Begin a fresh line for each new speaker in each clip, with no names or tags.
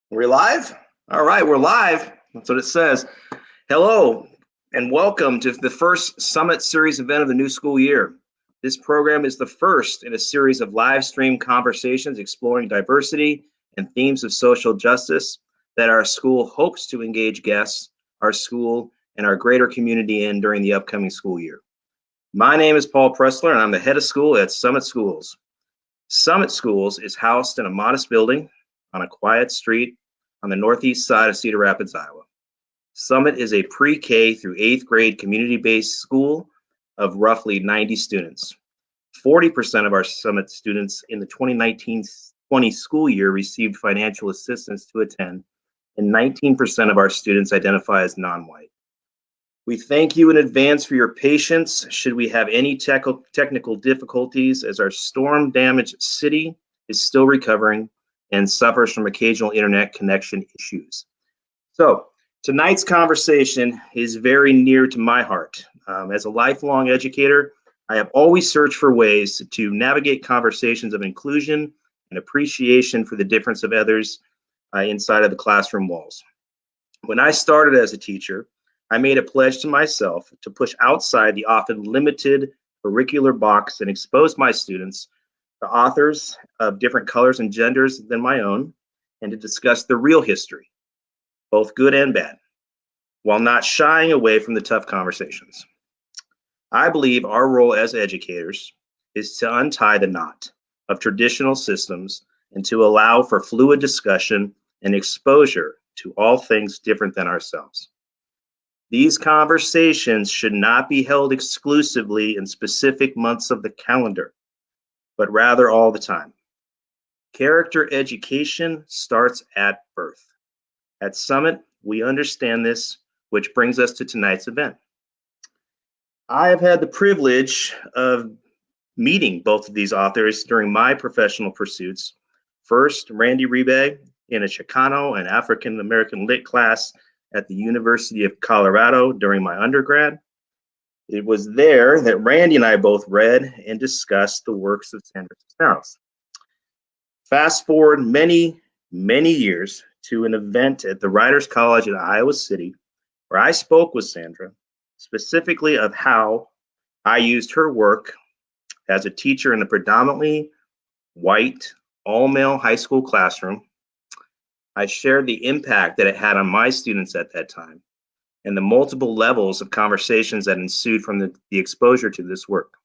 We're live? All right, we're live. That's what it says. Hello, and welcome to the first Summit Series event of the new school year. This program is the first in a series of live stream conversations exploring diversity and themes of social justice that our school hopes to engage guests, our school, and our greater community in during the upcoming school year. My name is Paul Pressler, and I'm the head of school at Summit Schools. Summit Schools is housed in a modest building on a quiet street on the northeast side of Cedar Rapids, Iowa. Summit is a pre-K through 8th grade community-based school of roughly 90 students. 40% of our Summit students in the 2019-20 school year received financial assistance to attend, and 19% of our students identify as non-white. We thank you in advance for your patience should we have any technical difficulties, as our storm-damaged city is still recovering and suffers from occasional internet connection issues. So tonight's conversation is very near to my heart. As a lifelong educator, I have always searched for ways to navigate conversations of inclusion and appreciation for the difference of others inside of the classroom walls. When I started as a teacher, I made a pledge to myself to push outside the often limited curricular box and expose my students to authors of different colors and genders than my own, and to discuss the real history, both good and bad, while not shying away from the tough conversations. I believe our role as educators is to untie the knot of traditional systems and to allow for fluid discussion and exposure to all things different than ourselves. These conversations should not be held exclusively in specific months of the calendar, but rather all the time. Character education starts at birth. At Summit, we understand this, which brings us to tonight's event. I have had the privilege of meeting both of these authors during my professional pursuits. First, Randy Ribay in a Chicano and African American lit class at the University of Colorado during my undergrad. It was there that Randy and I both read and discussed the works of Sandra Cisneros. Fast forward many, many years to an event at the Writers College in Iowa City, where I spoke with Sandra, specifically of how I used her work as a teacher in a predominantly white, all-male high school classroom. I shared the impact that it had on my students at that time and the multiple levels of conversations that ensued from the exposure to this work.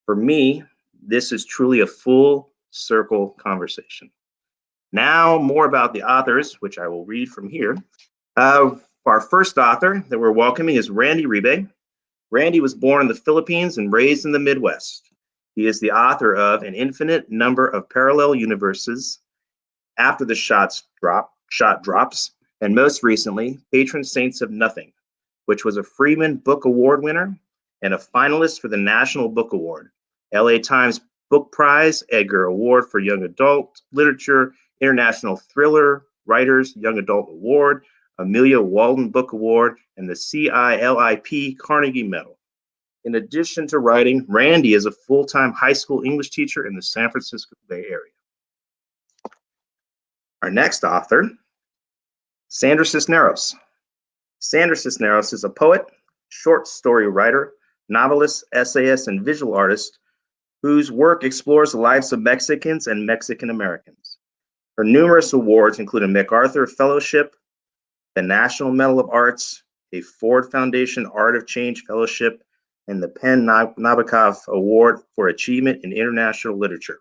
For me, this is truly a full circle conversation. Now, more about the authors, which I will read from here. Our first author that we're welcoming is Randy Ribay. Randy was born in the Philippines and raised in the Midwest. He is the author of An Infinite Number of Parallel Universes, After the Shot Drops, and most recently, Patron Saints of Nothing, which was a Freeman Book Award winner and a finalist for the National Book Award, LA Times Book Prize, Edgar Award for Young Adult Literature, International Thriller Writers Young Adult Award, Amelia Walden Book Award, and the CILIP Carnegie Medal. In addition to writing, Randy is a full-time high school English teacher in the San Francisco Bay Area. Our next author, Sandra Cisneros. Sandra Cisneros is a poet, short story writer, novelist, essayist, and visual artist whose work explores the lives of Mexicans and Mexican Americans. Her numerous awards include a MacArthur Fellowship, the National Medal of Arts, a Ford Foundation Art of Change Fellowship, and the PEN Nabokov Award for Achievement in International Literature.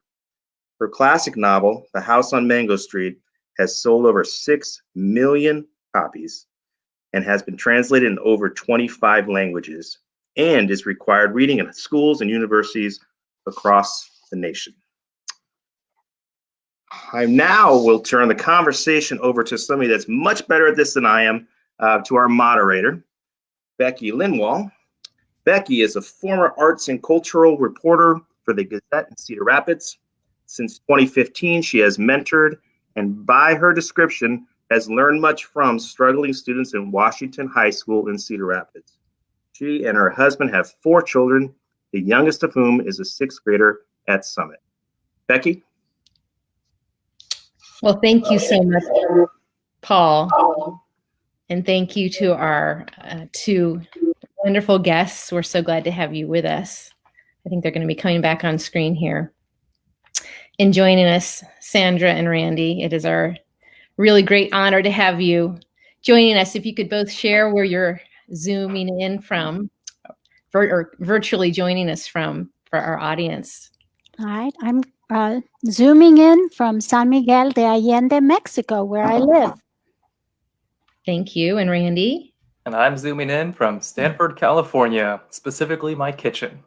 Her classic novel, The House on Mango Street, has sold over 6 million copies and has been translated in over 25 languages and is required reading in schools and universities across the nation. I now will turn the conversation over to somebody that's much better at this than I am, to our moderator, Becky Linwall. Becky is a former arts and cultural reporter for the Gazette in Cedar Rapids. Since 2015, she has mentored and, by her description, has learned much from struggling students in Washington High School in Cedar Rapids. She and her husband have 4 children, the youngest of whom is a 6th grader at Summit. Becky?
Well, thank you so much, Paul. And thank you to our two wonderful guests. We're so glad to have you with us. I think they're going to be coming back on screen here. And joining us, Sandra and Randy. It is our really great honor to have you joining us. If you could both share where you're Zooming in from, or virtually joining us from for our audience.
All right. I'm Zooming in from San Miguel de Allende, Mexico, where I live.
Thank you. And Randy?
And I'm zooming in from Stanford, California, specifically my kitchen.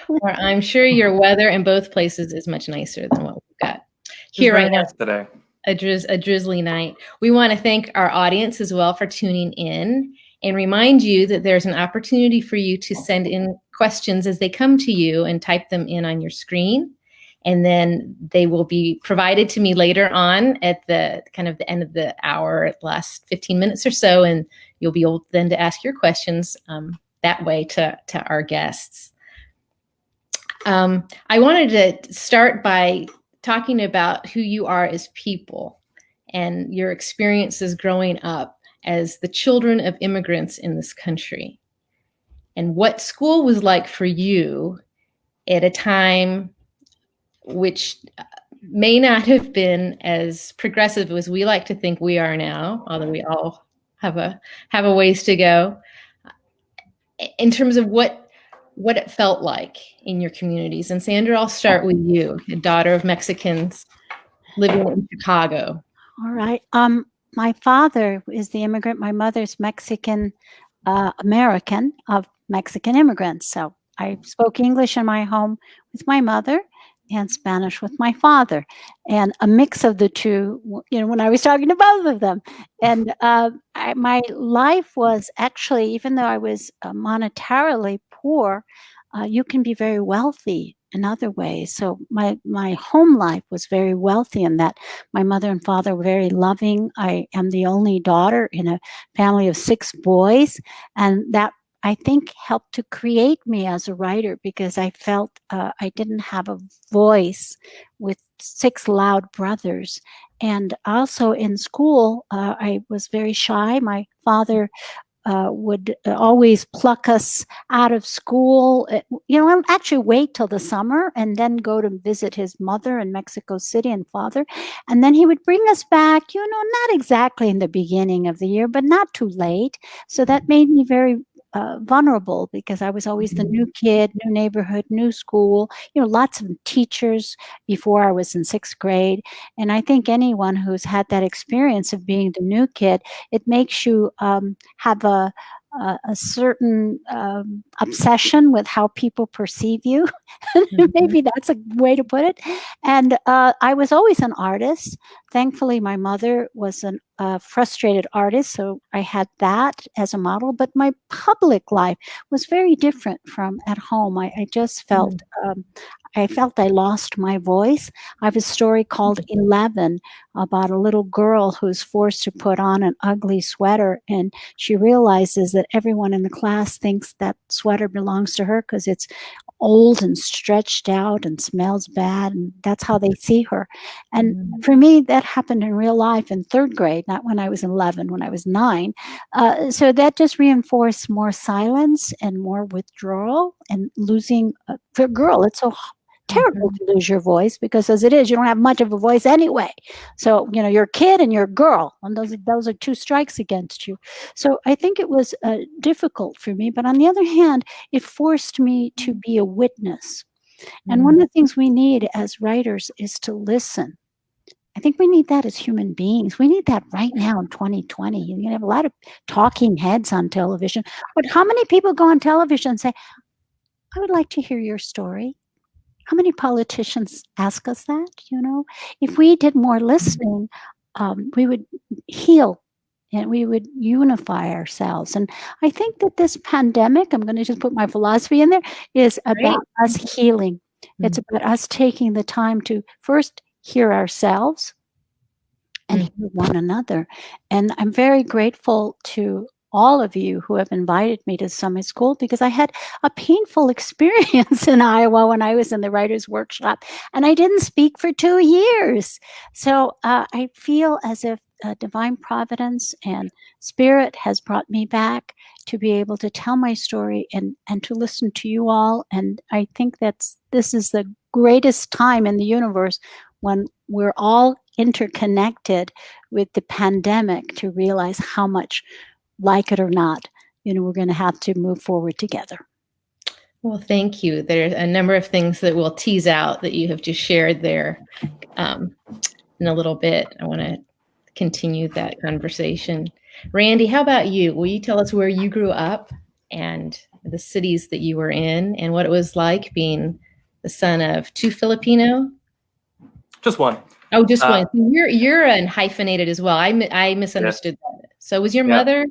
Where I'm sure your weather in both places is much nicer than what we've got here right now.
Today.
A drizzly night. We want to thank our audience as well for tuning in and remind you that there's an opportunity for you to send in questions as they come to you and type them in on your screen. And then they will be provided to me later on at the kind of the end of the hour, at the last 15 minutes or so. And you'll be able then to ask your questions that way to our guests. I wanted to start by talking about who you are as people and your experiences growing up as the children of immigrants in this country, and what school was like for you at a time which may not have been as progressive as we like to think we are now, although we all have a ways to go, in terms of what it felt like in your communities. And Sandra, I'll start with you, a daughter of Mexicans living in Chicago.
All right. My father is the immigrant. My mother's Mexican American of Mexican immigrants. So I spoke English in my home with my mother and Spanish with my father, and a mix of the two, when I was talking to both of them. And my life was actually, even though I was monetarily poor, you can be very wealthy in other ways. So my home life was very wealthy in that my mother and father were very loving. I am the only daughter in a family of 6 boys, and that, I think, helped to create me as a writer, because I felt I didn't have a voice with 6 loud brothers. And also in school, I was very shy. My father would always pluck us out of school, actually wait till the summer and then go to visit his mother in Mexico City and father. And then he would bring us back, not exactly in the beginning of the year, but not too late. So that made me very vulnerable, because I was always the new kid, new neighborhood, new school, lots of teachers before I was in 6th grade. And I think anyone who's had that experience of being the new kid, it makes you have a certain obsession with how people perceive you. Maybe that's a way to put it. And I was always an artist. Thankfully, my mother was a frustrated artist, so I had that as a model. But my public life was very different from at home. I just felt I lost my voice. I have a story called 11 about a little girl who's forced to put on an ugly sweater, and she realizes that everyone in the class thinks that sweater belongs to her because it's old and stretched out and smells bad, and that's how they see her. And for me, that happened in real life in 3rd grade, not when I was 11, when I was 9. So that just reinforced more silence and more withdrawal and losing. For a girl, it's so terrible to lose your voice, because as it is, you don't have much of a voice anyway. So, you're a kid and you're a girl, and those are 2 strikes against you. So I think it was difficult for me. But on the other hand, it forced me to be a witness. And one of the things we need as writers is to listen. I think we need that as human beings. We need that right now in 2020. You have a lot of talking heads on television. But how many people go on television and say, I would like to hear your story? How many politicians ask us that? If we did more listening, we would heal and we would unify ourselves. And I think that this pandemic, I'm going to just put my philosophy in there, is about us healing. It's about us taking the time to first hear ourselves and hear one another. And I'm very grateful to all of you who have invited me to summit school, because I had a painful experience in Iowa when I was in the writer's workshop, and I didn't speak for 2 years. So I feel as if divine providence and spirit has brought me back to be able to tell my story and to listen to you all. And I think this is the greatest time in the universe when we're all interconnected with the pandemic to realize how much, like it or not, we're going to have to move forward together.
Well, thank you. There's a number of things that we'll tease out that you have just shared there in a little bit. I want to continue that conversation. Randy, how about you? Will you tell us where you grew up and the cities that you were in and what it was like being the son of 2 Filipino?
Just one.
Oh, just one. You're an hyphenated as well. I misunderstood that. So was your mother,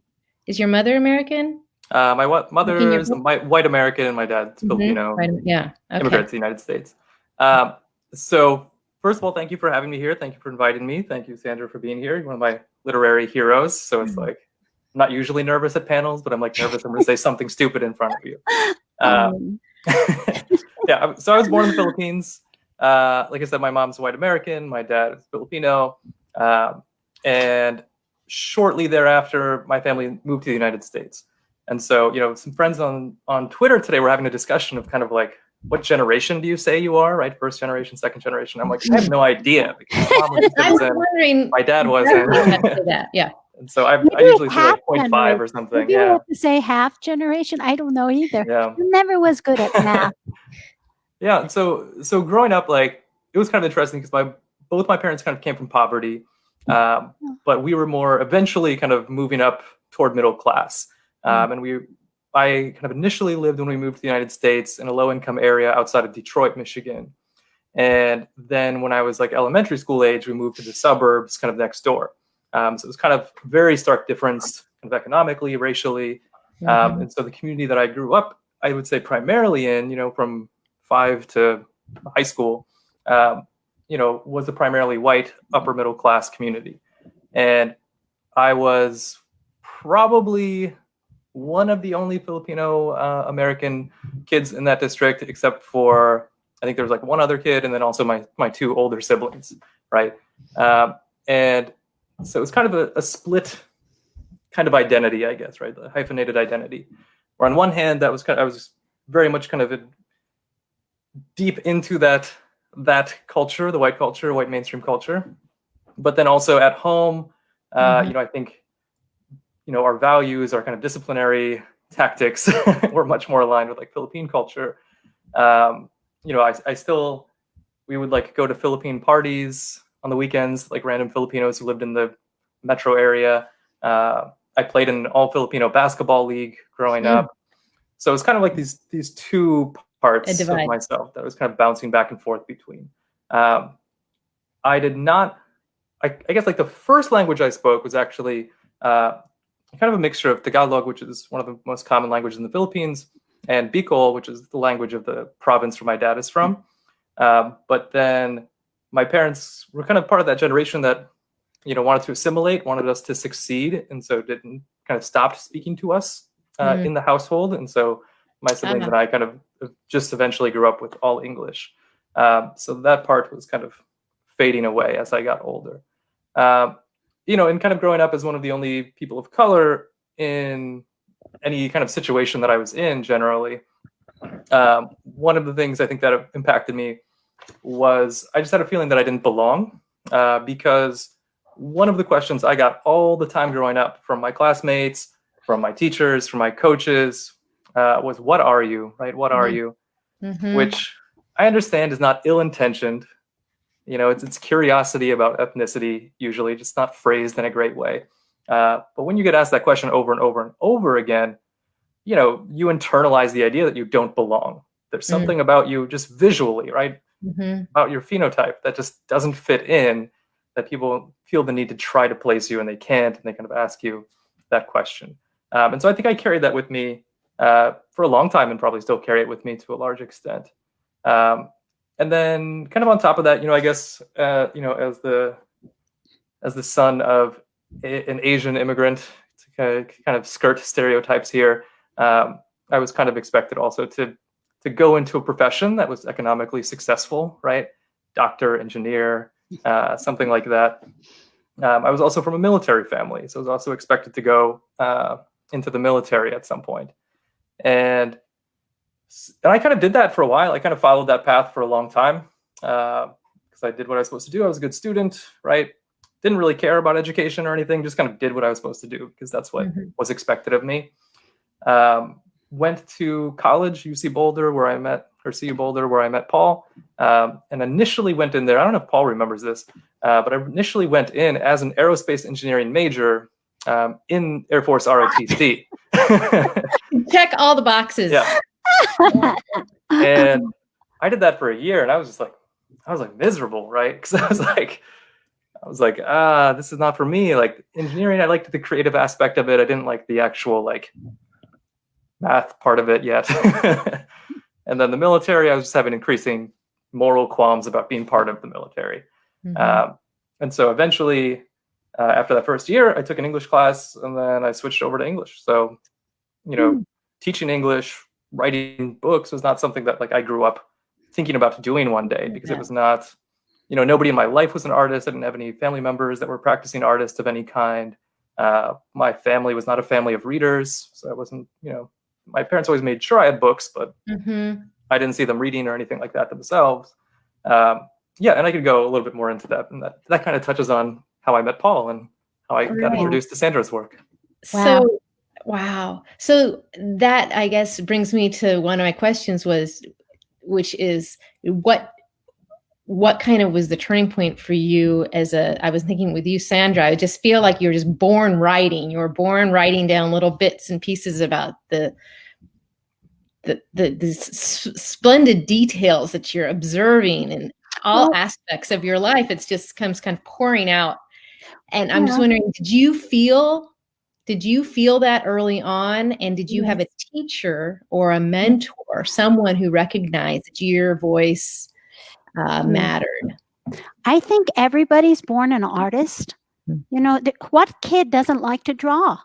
is your mother American?
My mother is white American and my dad's Filipino.
Right. Yeah. Okay.
Immigrant to the United States. So first of all, thank you for having me here. Thank you for inviting me. Thank you, Sandra, for being here. You're one of my literary heroes. So it's like, I'm not usually nervous at panels, but I'm like nervous I'm going to say something stupid in front of you. Yeah. So I was born in the Philippines. Like I said, my mom's white American. My dad is Filipino. And shortly thereafter, my family moved to the United States. And so, some friends on Twitter today were having a discussion of kind of like, what generation do you say you are, right? First generation, second generation. I'm like, I have no idea. Because my mom was citizen, my dad wasn't.
Yeah.
And so I usually say like 0.5 or something.
You have to say half generation. I don't know either.
Yeah.
You never was good at math.
Yeah. So growing up, like, it was kind of interesting because both my parents kind of came from poverty, but we were more eventually kind of moving up toward middle class. And I kind of initially lived when we moved to the United States in a low-income area outside of Detroit, Michigan. And then when I was like elementary school age, we moved to the suburbs kind of next door. So it was kind of very stark difference kind of economically, racially. And so the community that I grew up, I would say primarily in, from 5 to high school, was a primarily white upper middle class community. And I was probably one of the only Filipino American kids in that district, except for, I think there was like one other kid, and then also my 2 older siblings, right? And so it was kind of a split kind of identity, I guess, right? The hyphenated identity. Where on one hand, I was very much kind of deep into that culture, the white culture, white mainstream culture. But then also at home, I think, our values, our kind of disciplinary tactics were much more aligned with like Philippine culture. We would like go to Philippine parties on the weekends, like random Filipinos who lived in the metro area. I played in an all Filipino basketball league growing up. So it's kind of like these 2 parts of myself that was kind of bouncing back and forth between. I guess like the first language I spoke was actually kind of a mixture of Tagalog, which is one of the most common languages in the Philippines, and Bicol, which is the language of the province where my dad is from. But then my parents were kind of part of that generation that, wanted to assimilate, wanted us to succeed, and so didn't kind of stopped speaking to us in the household. And so my siblings and I kind of just eventually grew up with all English. So that part was kind of fading away as I got older. And kind of growing up as one of the only people of color in any kind of situation that I was in generally, one of the things I think that impacted me was I just had a feeling that I didn't belong, because one of the questions I got all the time growing up from my classmates, from my teachers, from my coaches, was, what are you, right? What are you? Which I understand is not ill-intentioned. It's curiosity about ethnicity, usually, just not phrased in a great way. But when you get asked that question over and over and over again, you internalize the idea that you don't belong. There's something about you just visually, right? About your phenotype that just doesn't fit in, that people feel the need to try to place you and they can't, and they kind of ask you that question. And so I think I carried that with me for a long time, and probably still carry it with me to a large extent. And then kind of on top of that, I guess, as the son of an Asian immigrant to kind of skirt stereotypes here, I was kind of expected also to go into a profession that was economically successful, right? Doctor, engineer, something like that. I was also from a military family, so I was also expected to go into the military at some point. And I kind of did that for a while. I kind of followed that path for a long time because I did what I was supposed to do. I was a good student, right? Didn't really care about education or anything, just kind of did what I was supposed to do because that's what was expected of me. Went to college, UC Boulder, where I met, or CU Boulder, where I met Paul, and initially went in there. I don't know if Paul remembers this, but I initially went in as an aerospace engineering major in Air Force ROTC.
Check all the boxes.
Yeah. And I did that for a year, and I was miserable, right? Because I was like, this is not for me. Like engineering, I liked the creative aspect of it. I didn't like the actual like math part of it yet. And then the military, I was just having increasing moral qualms about being part of the military. And so eventually, after that first year, I took an English class, and then I switched over to English. So, teaching English, writing books was not something that like I grew up thinking about doing one day, because it was not, nobody in my life was an artist. I didn't have any family members that were practicing artists of any kind. My family was not a family of readers, so I wasn't, my parents always made sure I had books, but I didn't see them reading or anything like that themselves. And I could go a little bit more into that, and that kind of touches on how I met Paul and how I got introduced to Sandra's work.
So, wow. So that, I guess, brings me to one of my questions which is what kind of was the turning point for you I was thinking with you, Sandra, I just feel like you're just born writing. You were born writing down little bits and pieces about the splendid details that you're observing in all aspects of your life. It's just comes kind of pouring out. And I'm just wondering, did you feel that early on? And did you have a teacher or a mentor, someone who recognized that your voice mattered?
I think everybody's born an artist. What kid doesn't like to draw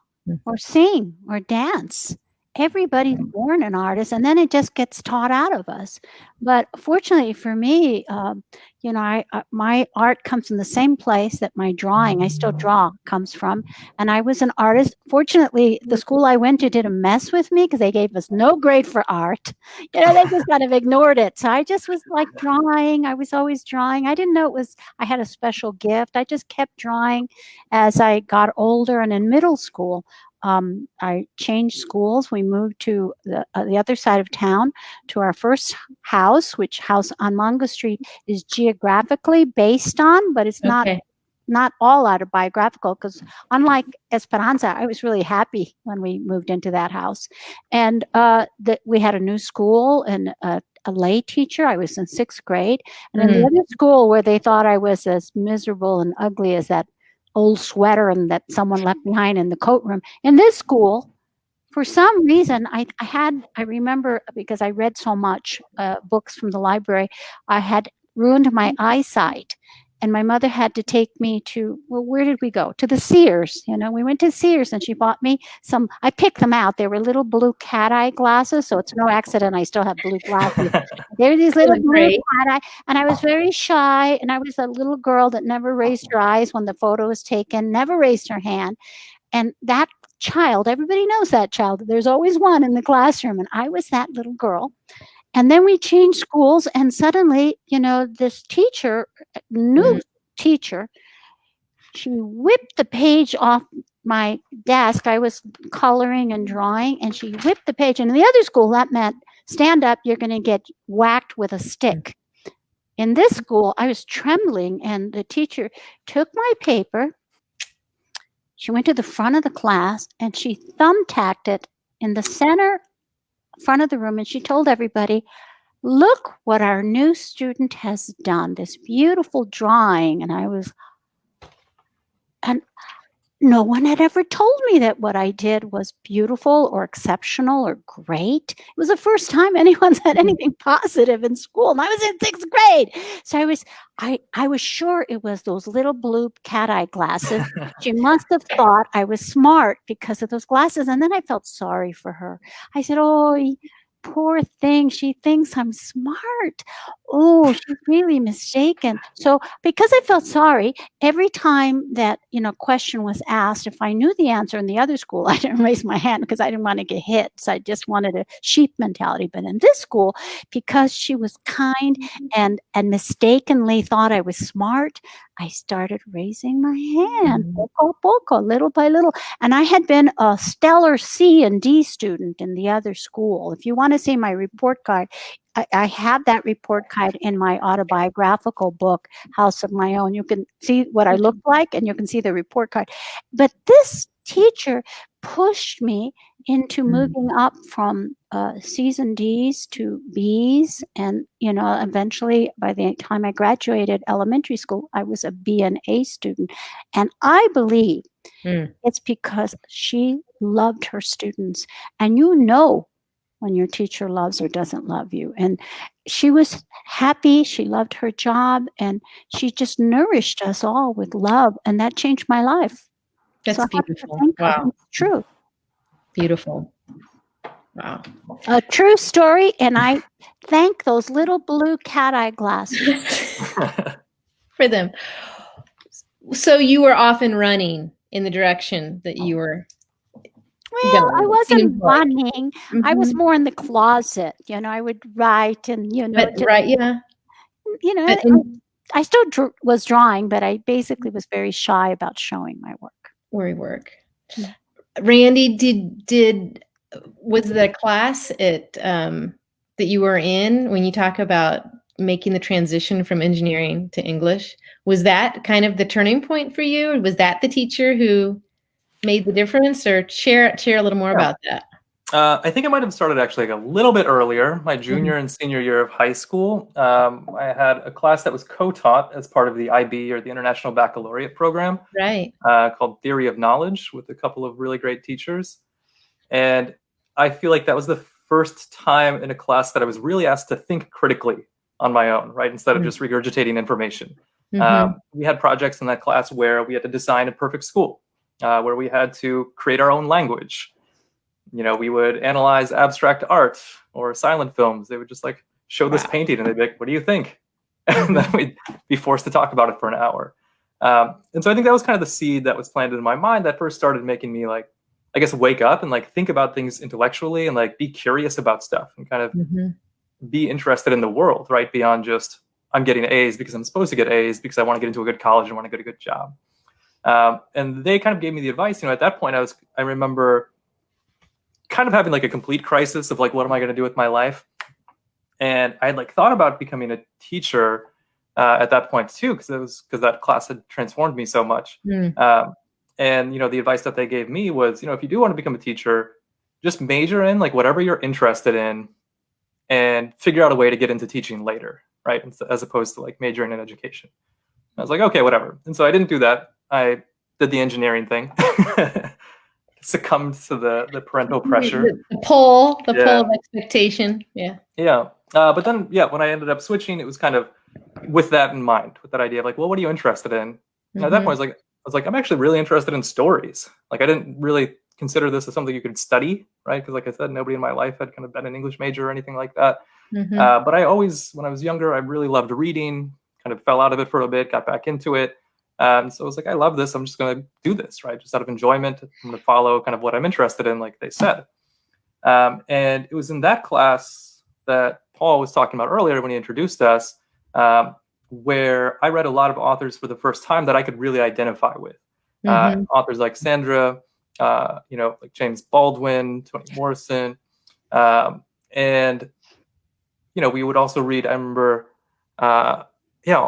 or sing or dance? Everybody's born an artist, and then it just gets taught out of us. But fortunately for me, my art comes from the same place that my drawing, I still draw, comes from. And I was an artist. Fortunately, the school I went to didn't mess with me because they gave us no grade for art. They just kind of ignored it. So I just was like drawing. I was always drawing. I didn't know I had a special gift. I just kept drawing as I got older. And in middle school, I changed schools. We moved to the other side of town to our first house, which house on Mongo Street is geographically based on, but it's not all autobiographical, because unlike Esperanza, I was really happy when we moved into that house. And we had a new school and a lay teacher. I was in 6th grade. And in the other school where they thought I was as miserable and ugly as that old sweater and that someone left behind in the coat room. In this school, for some reason, I remember, because I read so much books from the library, I had ruined my eyesight. And my mother had to take me to, where did we go? To the Sears. We went to Sears, and she bought me some, I picked them out. They were little blue cat eye glasses. So it's no accident I still have blue glasses. They were these little blue cat eye. And I was very shy. And I was a little girl that never raised her eyes when the photo was taken, never raised her hand. And that child, everybody knows that child. There's always one in the classroom. And I was that little girl. And then we changed schools, and suddenly, this teacher, new teacher, she whipped the page off my desk. I was coloring and drawing, and she whipped the page. And in the other school, that meant, stand up, you're going to get whacked with a stick. In this school, I was trembling, and the teacher took my paper. She went to the front of the class, and she thumbtacked it in the front of the room, and she told everybody, look what our new student has done, this beautiful drawing. And no one had ever told me that what I did was beautiful or exceptional or great. It was the first time anyone said anything positive in school, and I was in 6th grade. So I was sure it was those little blue cat eye glasses. She must have thought I was smart because of those glasses. And then I felt sorry for her. I said, "Oh, poor thing. She thinks I'm smart. Oh, she's really mistaken." So because I felt sorry, every time that, question was asked, if I knew the answer in the other school, I didn't raise my hand because I didn't want to get hit. So I just wanted a sheep mentality. But in this school, because she was kind and mistakenly thought I was smart, I started raising my hand, poco a poco, little by little. And I had been a stellar C and D student in the other school. If you want to see my report card, I have that report card in my autobiographical book, House of My Own. You can see what I look like, and you can see the report card. But this teacher pushed me into moving up from C's and D's to B's. And, eventually, by the time I graduated elementary school, I was a B and A student. And I believe it's because she loved her students. And when your teacher loves or doesn't love you. And she was happy. She loved her job. And she just nourished us all with love. And that changed my life.
That's
So
beautiful.
Wow. It's true.
Beautiful. Wow.
A true story. And I thank those little blue cat eye glasses
for them. So you were often running in the direction that you were.
Well, I wasn't running. I was more in the closet. I would write and,
right. Yeah.
I still was drawing, but I basically was very shy about showing my work.
Yeah. Randy, was the class that you were in when you talk about making the transition from engineering to English, was that kind of the turning point for you? Or was that the teacher who made the difference? Or share a little more about that?
I think it might have started actually a little bit earlier, my junior and senior year of high school. I had a class that was co-taught as part of the IB, or the International Baccalaureate program,
right?
Called Theory of Knowledge, with a couple of really great teachers. And I feel like that was the first time in a class that I was really asked to think critically on my own, right? Instead of just regurgitating information. We had projects in that class where we had to design a perfect school, where we had to create our own language. We would analyze abstract art or silent films. They would just show this painting and they'd be like, "What do you think?" And then we'd be forced to talk about it for an hour. And so I think that was kind of the seed that was planted in my mind that first started making me wake up and think about things intellectually and be curious about stuff and kind of be interested in the world, right? Beyond just, I'm getting A's because I'm supposed to get A's because I want to get into a good college and want to get a good job. And they kind of gave me the advice. At that point, I remember kind of having a complete crisis of what am I going to do with my life? And I had thought about becoming a teacher at that point too, because that class had transformed me so much. And the advice that they gave me was, if you do want to become a teacher, just major in whatever you're interested in, and figure out a way to get into teaching later, right? As opposed to majoring in education. I was like, okay, whatever. And so I didn't do that. I did the engineering thing. Succumbed to the parental pressure.
The pull of expectation. Yeah.
But then, when I ended up switching, it was kind of with that in mind, with that idea of what are you interested in? And at that point, I was like, I'm actually really interested in stories. I didn't really consider this as something you could study, right? Because I said, nobody in my life had kind of been an English major or anything like that. But I always, when I was younger, I really loved reading, kind of fell out of it for a bit, got back into it. So I was like, I love this. I'm just going to do this, right? Just out of enjoyment. I'm going to follow kind of what I'm interested in, like they said. And it was in that class that Paul was talking about earlier when he introduced us, where I read a lot of authors for the first time that I could really identify with. Authors like Sandra, like James Baldwin, Toni Morrison. And, we would also read, I remember,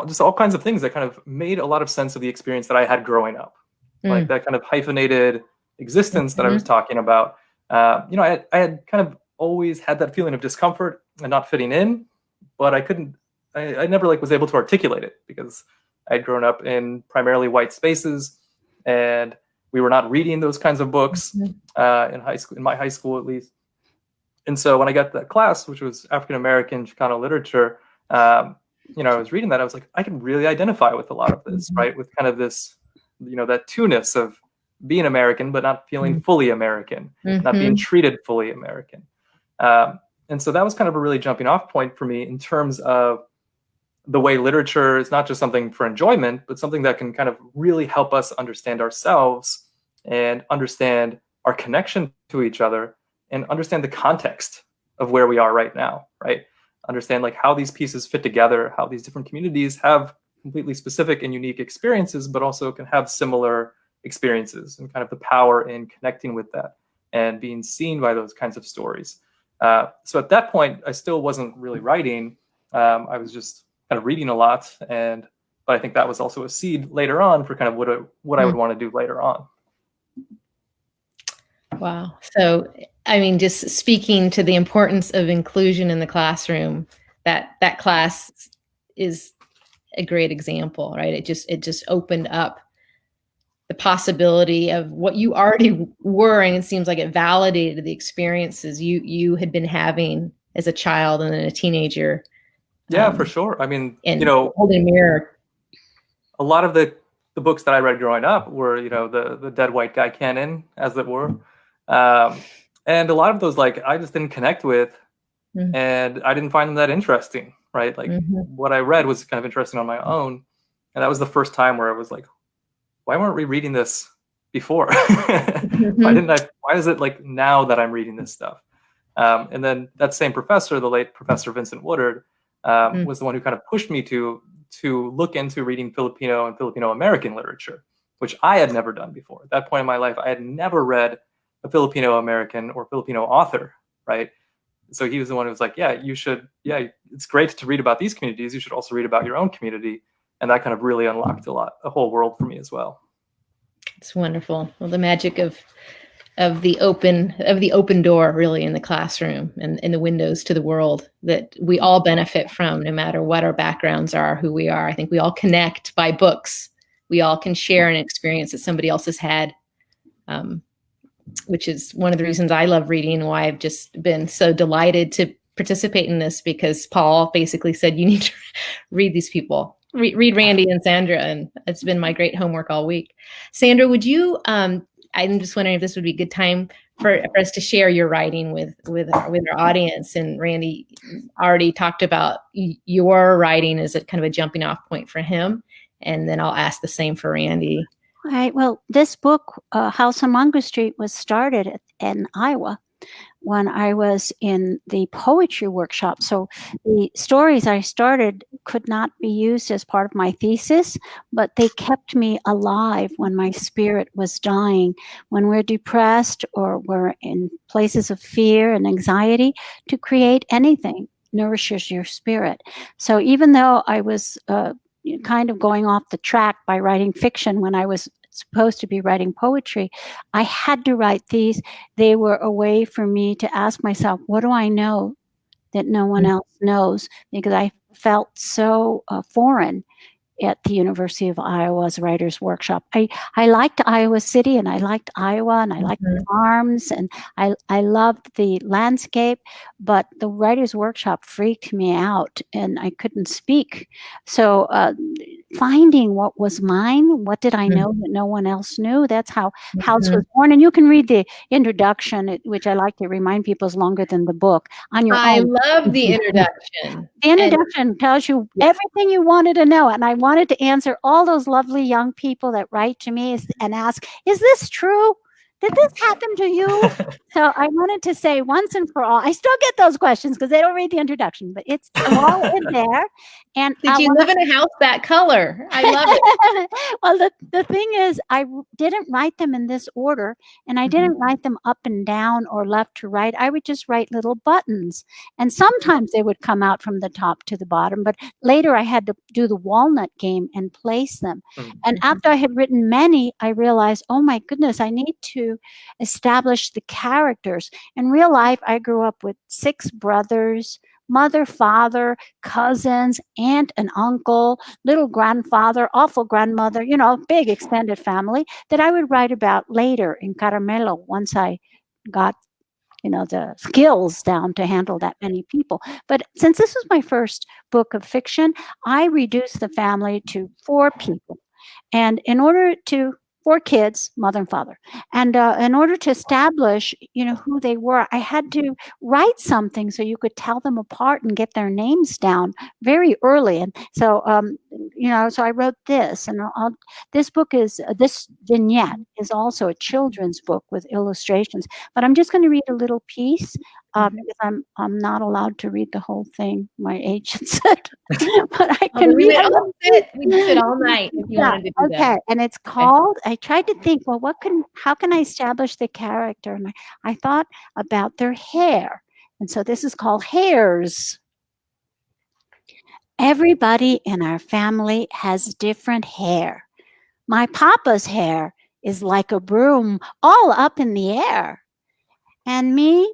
just all kinds of things that kind of made a lot of sense of the experience that I had growing up. Like that kind of hyphenated existence that I was talking about. I had kind of always had that feeling of discomfort and not fitting in, but I never was able to articulate it because I'd grown up in primarily white spaces and we were not reading those kinds of books in high school, in my high school at least. And so when I got that class, which was African American Chicano literature, I was reading that. I was like, I can really identify with a lot of this, right? With kind of this, that two-ness of being American, but not feeling fully American, not being treated fully American. And so that was kind of a really jumping off point for me in terms of the way literature is not just something for enjoyment, but something that can kind of really help us understand ourselves and understand our connection to each other and understand the context of where we are right now, right? Understand like how these pieces fit together, how these different communities have completely specific and unique experiences, but also can have similar experiences, and kind of the power in connecting with that and being seen by those kinds of stories. So at that point, I still wasn't really writing. I was just kind of reading a lot, but I think that was also a seed later on for kind of what I would want to do later on.
Wow. So, I mean, just speaking to the importance of inclusion in the classroom, that class is a great example, right? It just opened up the possibility of what you already were, and it seems like it validated the experiences you had been having as a child and then a teenager.
Yeah, for sure. I mean,
holding a mirror.
A lot of the books that I read growing up were, the dead white guy canon, as it were. And a lot of those, like, I just didn't connect with, and I didn't find them that interesting, right? Like what I read was kind of interesting on my own. And that was the first time where I was like, why weren't we reading this before? Why is it like now that I'm reading this stuff? And then that same professor, the late Professor Vincent Woodard, was the one who kind of pushed me to look into reading Filipino and Filipino American literature, which I had never done before. At that point in my life, I had never read a Filipino American or Filipino author, right? So he was the one who was like, it's great to read about these communities. You should also read about your own community. And that kind of really unlocked a whole world for me as well.
It's wonderful. Well, the magic of the open door, really, in the classroom and in the windows to the world that we all benefit from, no matter what our backgrounds are, who we are. I think we all connect by books. We all can share an experience that somebody else has had, which is one of the reasons I love reading, and why I've just been so delighted to participate in this, because Paul basically said, you need to read these people. Read Randy and Sandra, and it's been my great homework all week. Sandra, would you, I'm just wondering if this would be a good time for us to share your writing with our audience. And Randy already talked about your writing as a kind of a jumping off point for him. And then I'll ask the same for Randy.
All right. Well, this book, House on Mongo Street, was started in Iowa when I was in the poetry workshop. So the stories I started could not be used as part of my thesis, but they kept me alive when my spirit was dying. When we're depressed or we're in places of fear and anxiety, to create anything nourishes your spirit. So even though I was kind of going off the track by writing fiction when I was supposed to be writing poetry, I had to write these. They were a way for me to ask myself, what do I know that no one else knows? Because I felt so foreign at the University of Iowa's Writers' Workshop. I liked Iowa City, and I liked Iowa, and I liked the farms, and I loved the landscape, but the Writers' Workshop freaked me out, and I couldn't speak. So finding what was mine, what did I know that no one else knew, that's how House was born. And you can read the introduction, which I like to remind people is longer than the book, on your own.
I love the introduction.
The introduction tells you everything you wanted to know. And I wanted to answer all those lovely young people that write to me and ask, is this true? Did this happen to you? So I wanted to say once and for all, I still get those questions because they don't read the introduction, but it's all in there. And
did you live in a house that color? I love it.
Well, the thing is, I didn't write them in this order, and I didn't write them up and down or left to right. I would just write little buttons, and sometimes they would come out from the top to the bottom, but later I had to do the walnut game and place them. And after I had written many, I realized, oh my goodness, I need to establish the characters. In real life, I grew up with 6 brothers, mother, father, cousins, aunt and uncle, little grandfather, awful grandmother, big extended family that I would write about later in Caramelo once I got the skills down to handle that many people. But since this was my first book of fiction, I reduced the family to 4 people. And in order to 4 kids, mother and father, and in order to establish, who they were, I had to write something so you could tell them apart and get their names down very early. And so, so I wrote this, and this book this vignette is also a children's book with illustrations. But I'm just going to read a little piece because I'm not allowed to read the whole thing. My agent said, but I can read.
We can sit all night if you wanted to do that.
Okay, and it's called. I tried to think. Well, how can I establish the character? And I thought about their hair, and so this is called Hairs. Everybody in our family has different hair. My papa's hair is like a broom, all up in the air, and me.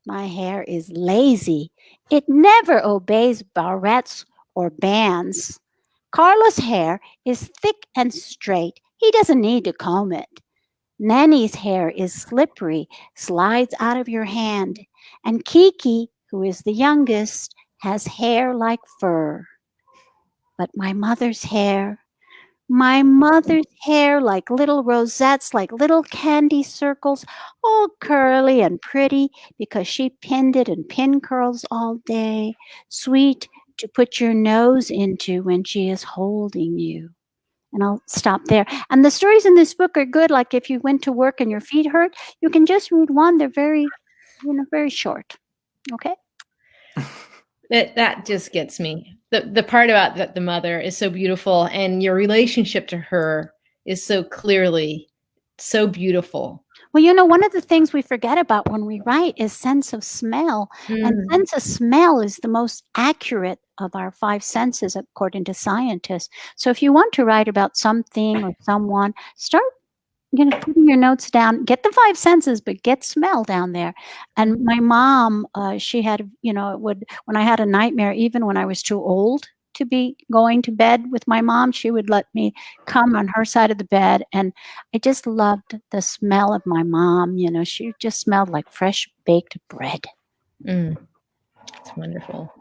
My hair is lazy. It never obeys barrettes or bands. Carla's hair is thick and straight. He doesn't need to comb it. Nanny's hair is slippery, slides out of your hand. And Kiki, who is the youngest, has hair like fur. But my mother's hair like little rosettes, like little candy circles, all curly and pretty because she pinned it in pin curls all day, sweet to put your nose into when she is holding you. And I'll stop there. And the stories in this book are good. Like if you went to work and your feet hurt, you can just read one. They're very, very short. Okay.
That just gets me. The part about that the mother is so beautiful, and your relationship to her is so clearly so beautiful.
Well, one of the things we forget about when we write is sense of smell. And sense of smell is the most accurate of our 5 senses, according to scientists. So if you want to write about something or someone, start putting your notes down, get the 5 senses, but get smell down there. And my mom, she had, when I had a nightmare, even when I was too old to be going to bed with my mom, she would let me come on her side of the bed. And I just loved the smell of my mom. She just smelled like fresh baked bread.
It's wonderful.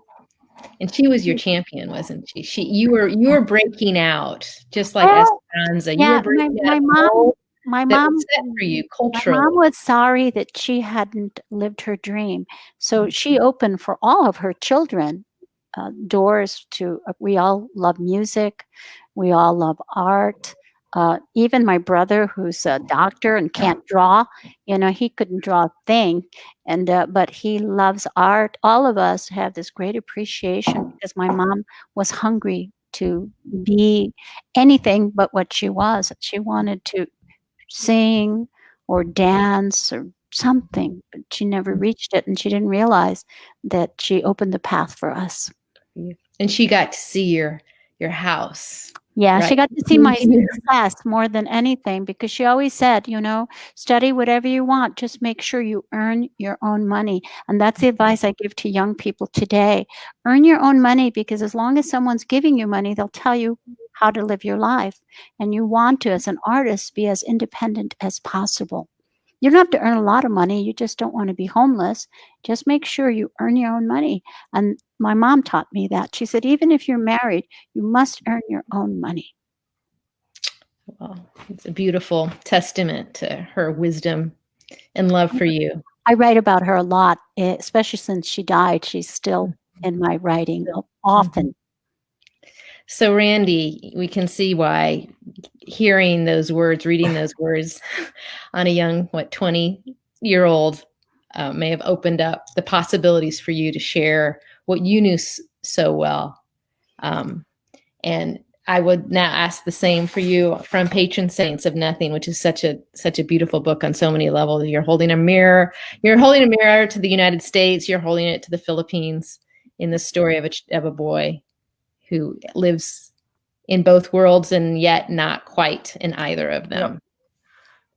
And she was your champion, wasn't she? You were breaking out, just like Esperanza. You were breaking out.
My mom
set for you culturally.
My mom was sorry that she hadn't lived her dream. So she opened for all of her children doors to, we all love music. We all love art. Even my brother, who's a doctor and can't draw, he couldn't draw a thing. But he loves art. All of us have this great appreciation because my mom was hungry to be anything but what she was. She wanted to sing or dance or something, but she never reached it, and she didn't realize that she opened the path for us.
And she got to see your house.
Yeah,
right?
She got to see my success more than anything, because she always said, study whatever you want, just make sure you earn your own money. And that's the advice I give to young people today. Earn your own money, because as long as someone's giving you money, they'll tell you how to live your life. And you want to, as an artist, be as independent as possible. You don't have to earn a lot of money. You just don't want to be homeless. Just make sure you earn your own money. And my mom taught me that. She said, even if you're married, you must earn your own money.
Well, it's a beautiful testament to her wisdom and love for you.
I write about her a lot, especially since she died. She's still in my writing often.
So, Randy, we can see why hearing those words, reading those words on a young, 20-year-old may have opened up the possibilities for you to share what you knew so well. And I would now ask the same for you from Patron Saints of Nothing, which is such a beautiful book on so many levels. You're holding a mirror. You're holding a mirror to the United States. You're holding it to the Philippines in the story of a boy who lives in both worlds and yet not quite in either of them.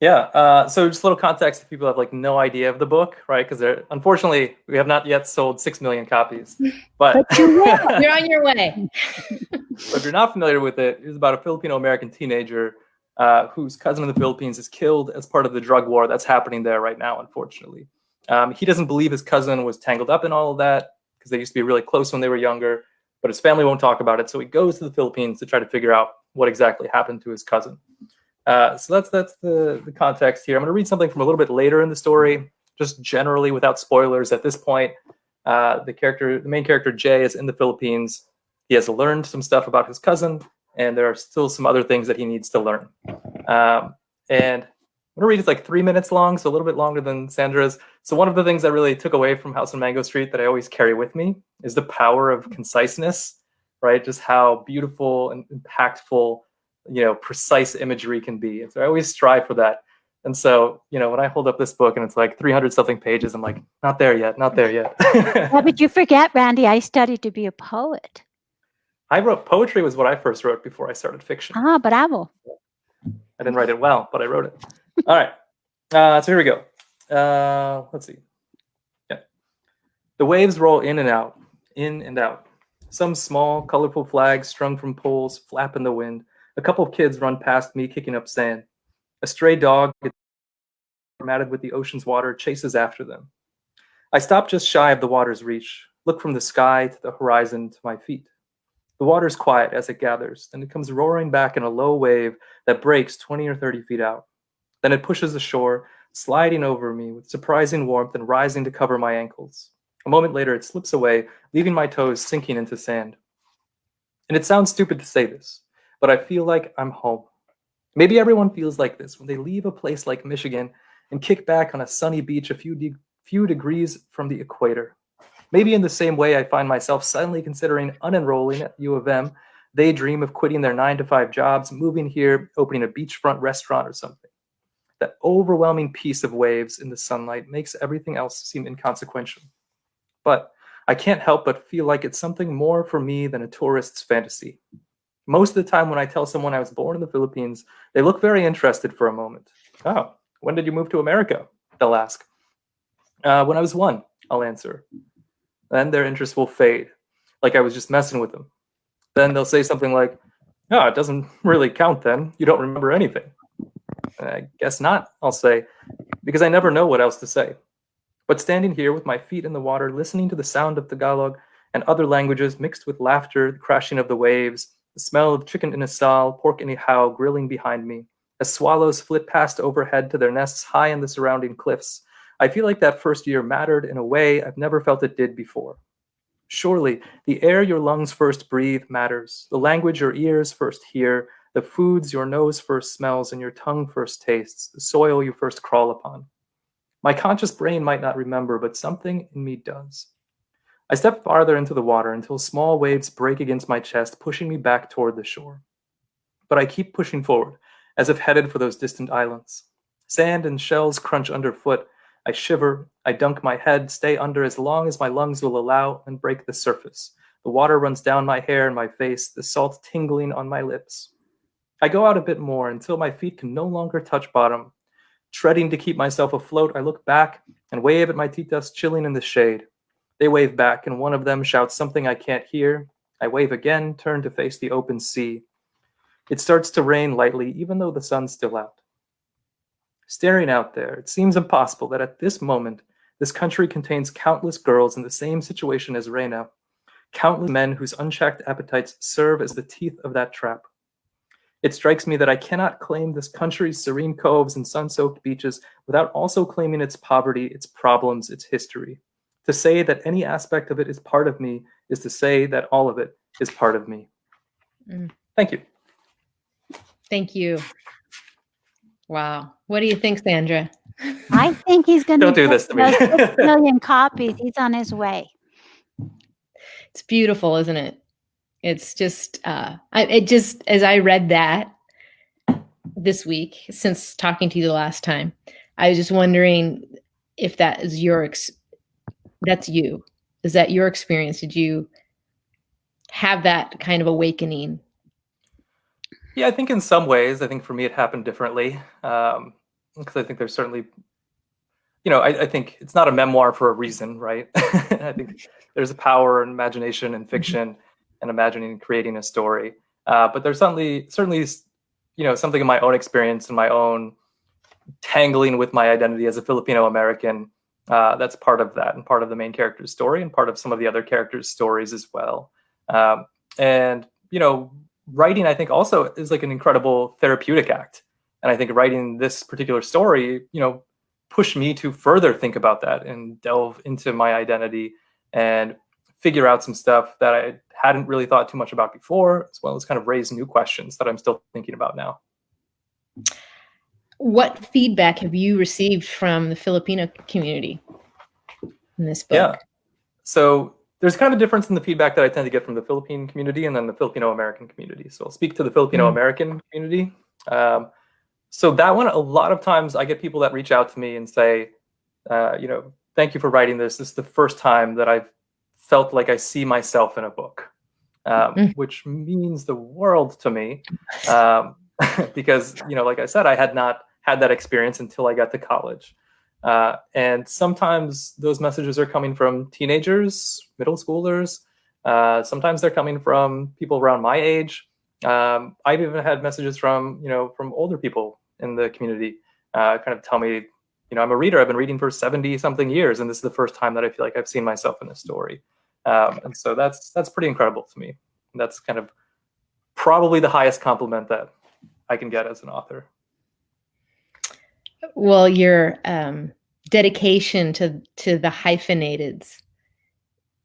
Yeah. So just a little context if people have like no idea of the book, right? Because unfortunately we have not yet sold 6 million copies. But
You're on your way.
if you're not familiar with it, it's about a Filipino-American teenager whose cousin in the Philippines is killed as part of the drug war that's happening there right now, unfortunately. He doesn't believe his cousin was tangled up in all of that because they used to be really close when they were younger, but his family won't talk about it. So he goes to the Philippines to try to figure out what exactly happened to his cousin. So that's the context here. I'm going to read something from a little bit later in the story, just generally without spoilers at this point. The main character, Jay, is in the Philippines. He has learned some stuff about his cousin, and there are still some other things that he needs to learn. And I'm going to read, it's like 3 minutes long, so a little bit longer than Sandra's. So one of the things I really took away from House on Mango Street that I always carry with me is the power of conciseness, right? Just how beautiful and impactful, precise imagery can be. And so I always strive for that. And so, when I hold up this book and it's like 300 something pages, I'm like, not there yet.
Yeah, but you forget, Randy, I studied to be a poet.
I wrote poetry was what I first wrote before I started fiction.
Ah, bravo.
I didn't write it well, but I wrote it. All right. So here we go. Let's see. Yeah. The waves roll in and out, in and out. Some small, colorful flags strung from poles flap in the wind. A couple of kids run past me, kicking up sand. A stray dog, matted with the ocean's water, chases after them. I stop just shy of the water's reach, look from the sky to the horizon to my feet. The water's quiet as it gathers, then it comes roaring back in a low wave that breaks 20 or 30 feet out. Then it pushes the shore, sliding over me with surprising warmth and rising to cover my ankles. A moment later, it slips away, leaving my toes sinking into sand. And it sounds stupid to say this, but I feel like I'm home. Maybe everyone feels like this when they leave a place like Michigan and kick back on a sunny beach a few degrees from the equator. Maybe in the same way I find myself suddenly considering unenrolling at U of M, they dream of quitting their 9-to-5 jobs, moving here, opening a beachfront restaurant or something. That overwhelming piece of waves in the sunlight makes everything else seem inconsequential. But I can't help but feel like it's something more for me than a tourist's fantasy. Most of the time when I tell someone I was born in the Philippines, they look very interested for a moment. Oh, when did you move to America? They'll ask. When I was 1, I'll answer. Then their interest will fade, like I was just messing with them. Then they'll say something like, oh, it doesn't really count then. You don't remember anything. I guess not, I'll say, because I never know what else to say. But standing here with my feet in the water, listening to the sound of Tagalog and other languages mixed with laughter, the crashing of the waves, the smell of chicken inasal, pork inihaw grilling behind me, as swallows flit past overhead to their nests high in the surrounding cliffs, I feel like that first year mattered in a way I've never felt it did before. Surely, the air your lungs first breathe matters, the language your ears first hear, the foods your nose first smells and your tongue first tastes, the soil you first crawl upon. My conscious brain might not remember, but something in me does. I step farther into the water until small waves break against my chest, pushing me back toward the shore. But I keep pushing forward, as if headed for those distant islands. Sand and shells crunch underfoot. I shiver, I dunk my head, stay under as long as my lungs will allow, and break the surface. The water runs down my hair and my face, the salt tingling on my lips. I go out a bit more until my feet can no longer touch bottom. Treading to keep myself afloat, I look back and wave at my titas chilling in the shade. They wave back, and one of them shouts something I can't hear. I wave again, turn to face the open sea. It starts to rain lightly, even though the sun's still out. Staring out there, it seems impossible that at this moment, this country contains countless girls in the same situation as Reina, countless men whose unchecked appetites serve as the teeth of that trap. It strikes me that I cannot claim this country's serene coves and sun-soaked beaches without also claiming its poverty, its problems, its history. To say that any aspect of it is part of me is to say that all of it is part of me. Thank you.
Thank you. Wow. What do you think, Sandra?
I think he's going
Don't do this to me.
6 million copies. He's on his way.
It's beautiful, isn't it? It's just, as I read that this week, since talking to you the last time, I was just wondering if that is that's you. Is that your experience? Did you have that kind of awakening?
Yeah, I think in some ways, I think for me it happened differently. because I think there's certainly, I think it's not a memoir for a reason, right? I think there's a power in imagination and fiction and imagining and creating a story. But there's certainly, something in my own experience and my own tangling with my identity as a Filipino American. That's part of that and part of the main character's story and part of some of the other characters' stories as well. And writing, I think, also is like an incredible therapeutic act. And I think writing this particular story, pushed me to further think about that and delve into my identity and figure out some stuff that I hadn't really thought too much about before, as well as kind of raise new questions that I'm still thinking about now.
What feedback have you received from the Filipino community in this book?
Yeah. So there's kind of a difference in the feedback that I tend to get from the Philippine community and then the Filipino American community. So I'll speak to the Filipino American community. So that one, a lot of times I get people that reach out to me and say, thank you for writing this. This is the first time that I've felt like I see myself in a book, which means the world to me. Because, like I said, I had not had that experience until I got to college. And sometimes those messages are coming from teenagers, middle schoolers. Sometimes they're coming from people around my age. I've even had messages from older people in the community kind of tell me, I'm a reader. I've been reading for 70 something years. And this is the first time that I feel like I've seen myself in a story. And so that's pretty incredible to me. And that's kind of probably the highest compliment that I can get as an author.
Well, your dedication to the hyphenateds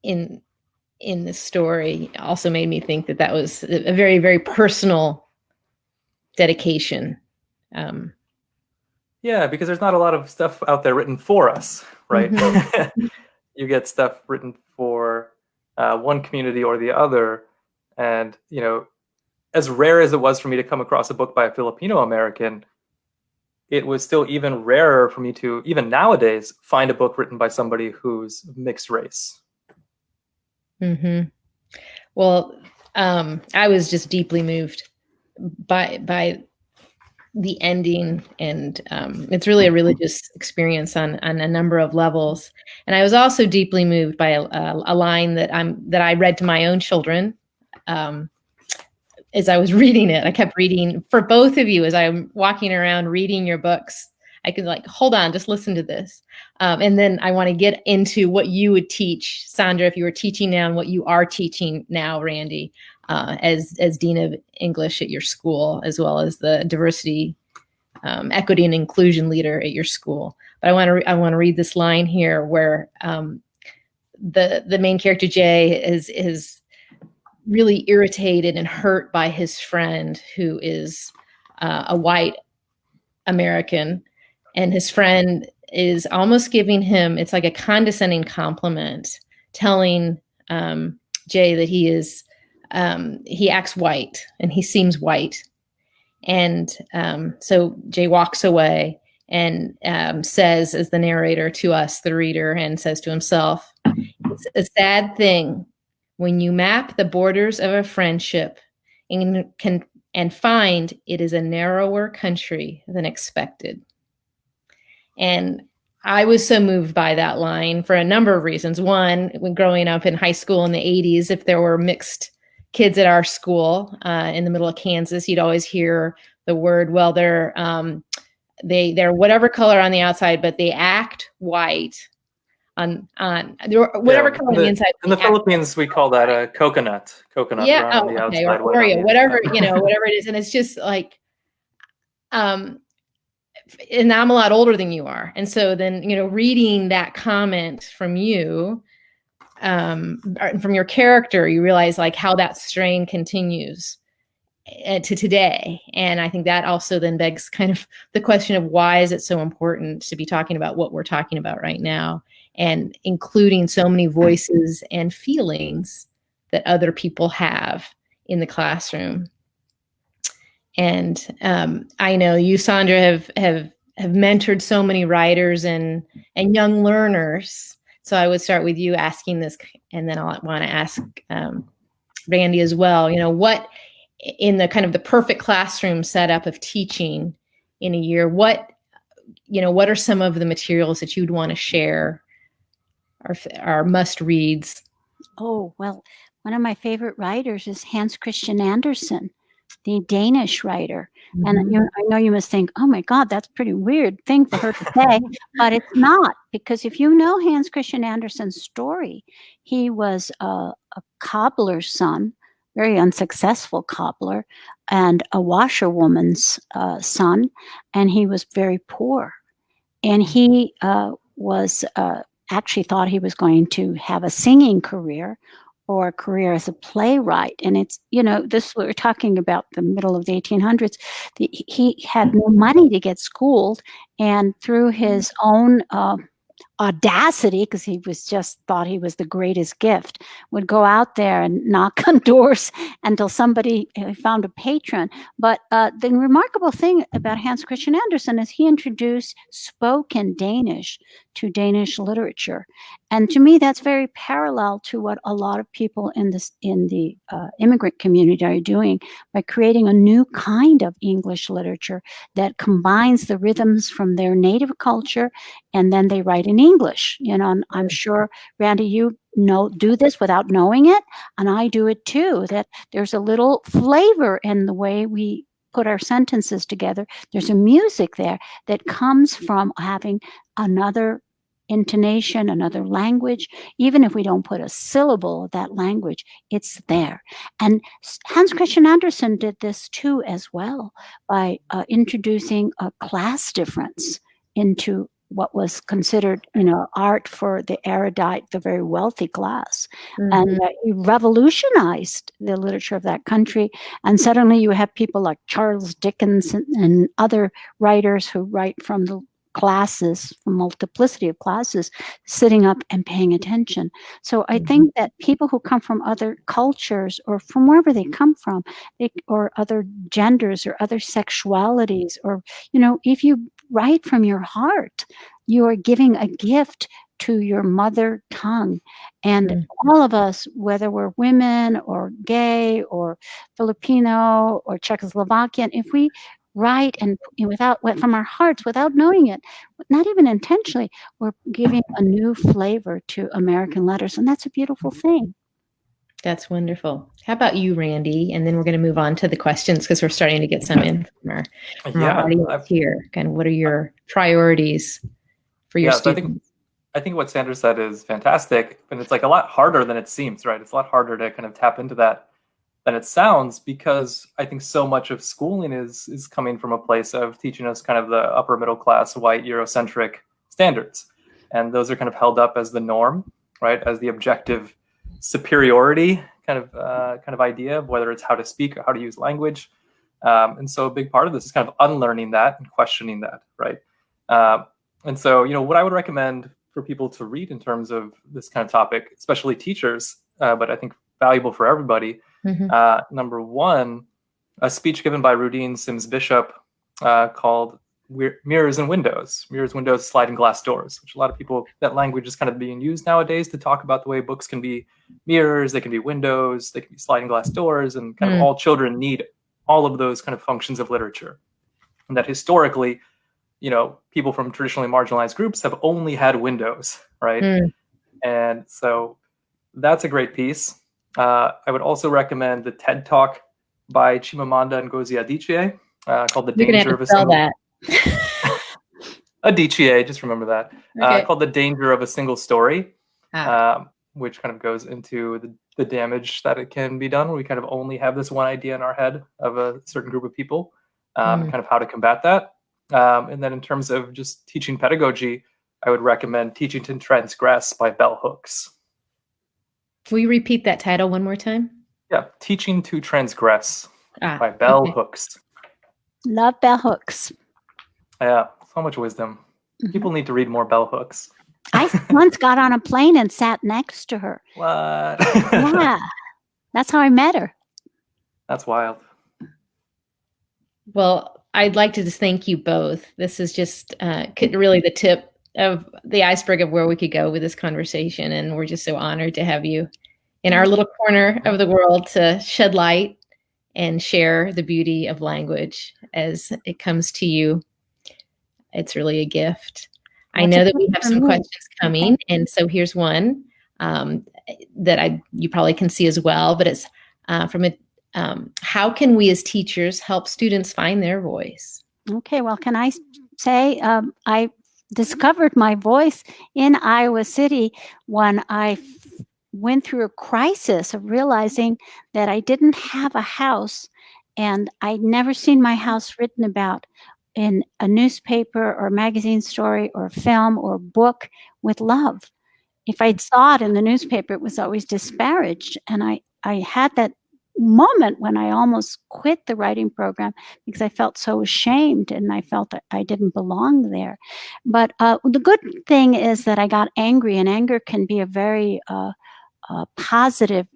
in the story also made me think that was a very, very personal dedication.
Yeah, because there's not a lot of stuff out there written for us, right? You get stuff written for one community or the other. And, as rare as it was for me to come across a book by a Filipino American, it was still even rarer for me to, even nowadays, find a book written by somebody who's mixed race.
Well, I was just deeply moved by the ending, and it's really a religious experience on a number of levels. And I was also deeply moved by a line that I read to my own children. As I was reading it, I kept reading for both of you as I'm walking around reading your books. I could hold on, just listen to this. And then I want to get into what you would teach, Sandra, if you were teaching now, and what you are teaching now, Randy, as Dean of English at your school, as well as the diversity, equity, and inclusion leader at your school. But I want to read this line here where the main character Jay is really irritated and hurt by his friend who is a white American, and his friend is almost giving him, it's like a condescending compliment, telling Jay that he acts white and he seems white. And so Jay walks away and says, as the narrator to us, the reader, and says to himself, "It's a sad thing when you map the borders of a friendship and find it is a narrower country than expected." And I was so moved by that line for a number of reasons. One, when growing up in high school in the 80s, if there were mixed kids at our school in the middle of Kansas, you'd always hear the word, well, they're whatever color on the outside, but they act white on whatever color on the inside.
In the Philippines, we call that a coconut. Coconut on the outside.
Or Oreo, whatever, whatever it is. And it's just like, and I'm a lot older than you are. And so then, reading that comment from you, from your character, you realize how that strain continues to today. And I think that also then begs kind of the question of why is it so important to be talking about what we're talking about right now, and including so many voices and feelings that other people have in the classroom. And I know you, Sandra, have mentored so many writers and young learners. So I would start with you asking this, and then I'll want to ask Randy as well. What in the kind of the perfect classroom setup of teaching in a year, what what are some of the materials that you'd want to share, our must reads?
Oh, well, one of my favorite writers is Hans Christian Andersen, the Danish writer. And I know you must think, oh my God, that's a pretty weird thing for her to say, but it's not, because if you know Hans Christian Andersen's story, he was a cobbler's son, very unsuccessful cobbler, and a washerwoman's son, and he was very poor. And he was actually thought he was going to have a singing career or a career as a playwright. And it's, this we're talking about the middle of the 1800s. He had no money to get schooled, and through his own audacity, because he was just thought he was the greatest gift, would go out there and knock on doors until somebody found a patron. But the remarkable thing about Hans Christian Andersen is he introduced spoken Danish to Danish literature. And to me, that's very parallel to what a lot of people in the immigrant community are doing by creating a new kind of English literature that combines the rhythms from their native culture, and then they write in English. And I'm sure, Randy, you do this without knowing it, and I do it too, that there's a little flavor in the way we put our sentences together. There's a music there that comes from having another intonation, another language. Even if we don't put a syllable of that language, it's there. And Hans Christian Andersen did this too as well, by introducing a class difference into what was considered, art for the erudite, the very wealthy class. And he revolutionized the literature of that country. And suddenly you have people like Charles Dickens and other writers who write from the classes, from multiplicity of classes, sitting up and paying attention. So I think that people who come from other cultures, or from wherever they come from, or other genders or other sexualities, or, if you write from your heart, you are giving a gift to your mother tongue. And all of us, whether we're women or gay or Filipino or Czechoslovakian, if we write and from our hearts, without knowing it, not even intentionally, we're giving a new flavor to American letters. And that's a beautiful thing.
That's wonderful. How about you, Randy? And then we're going to move on to the questions, because we're starting to get some in from our audience here. Kind of, what are your priorities for your students?
I think what Sandra said is fantastic, and it's like a lot harder than it seems, right? It's a lot harder to kind of tap into that than it sounds, because I think so much of schooling is coming from a place of teaching us kind of the upper middle class, white, Eurocentric standards. And those are kind of held up as the norm, right? As the objective superiority kind of idea of whether it's how to speak or how to use language. And so a big part of this is kind of unlearning that and questioning that, right? And so, what I would recommend for people to read in terms of this kind of topic, especially teachers, but I think valuable for everybody. Number one, a speech given by Rudine Sims Bishop called Mirrors and Windows. Mirrors, Windows, Sliding Glass Doors, which a lot of people, that language is kind of being used nowadays to talk about the way books can be mirrors, they can be windows, they can be sliding glass doors, and kind of all children need all of those kind of functions of literature. And that historically, people from traditionally marginalized groups have only had windows, right? And so that's a great piece. I would also recommend the TED Talk by Chimamanda Ngozi Adichie called "The Danger of a Single." Adichie, just remember that. Okay. Called "The Danger of a Single Story," which kind of goes into the damage that it can be done when we kind of only have this one idea in our head of a certain group of people, and kind of how to combat that. And then in terms of just teaching pedagogy, I would recommend "Teaching to Transgress" by Bell Hooks.
Will you repeat that title one more time?
Yeah, "Teaching to Transgress" by Bell Hooks.
Love Bell Hooks.
Yeah, so much wisdom. People need to read more Bell Hooks.
I once got on a plane and sat next to her.
What?
Yeah, that's how I met her.
That's wild.
Well, I'd like to just thank you both. This is just really the tip of the iceberg of where we could go with this conversation. And we're just so honored to have you in our little corner of the world to shed light and share the beauty of language as it comes to you It's really a gift. I
Well, it's
know
a
that we
gift
have
for
some
me.
questions coming, and so here's one that you probably can see as well, but it's how can we as teachers help students find their voice?
Okay, well, can I say I discovered my voice in Iowa City when I went through a crisis of realizing that I didn't have a house, and I'd never seen my house written about in a newspaper or magazine story or film or book with love. If I saw it in the newspaper, it was always disparaged. And I had that moment when I almost quit the writing program because I felt so ashamed and I felt that I didn't belong there. But the good thing is that I got angry, and anger can be a very positive